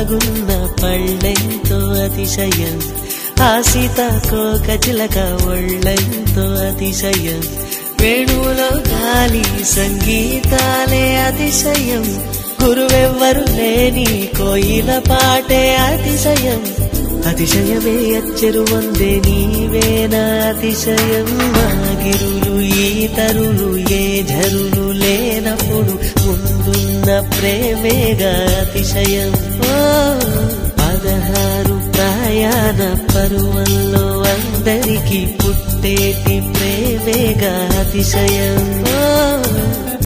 బాగున్న పళ్ళెంతో అతిశయం, ఆ సీతాకోక చిలక ఒళ్ళెంతో అతిశయం, వేణువులో గాలి సంగీతాలే అతిశయం, గురువెవ్వరు లేని కోయిల పాటే అతిశయం, అతిశయమే అచ్చెరు వందే నీవేనా అతిశయం, మాగిరులు ఈతరులు ఏ ఝరులు లేనప్పుడు ముందున్న ప్రేమేగా అతిశయం. 16 ప్రయాణ పరువల్లో అందరికీ పుట్టేటి ప్రేమేగా అతిశయం.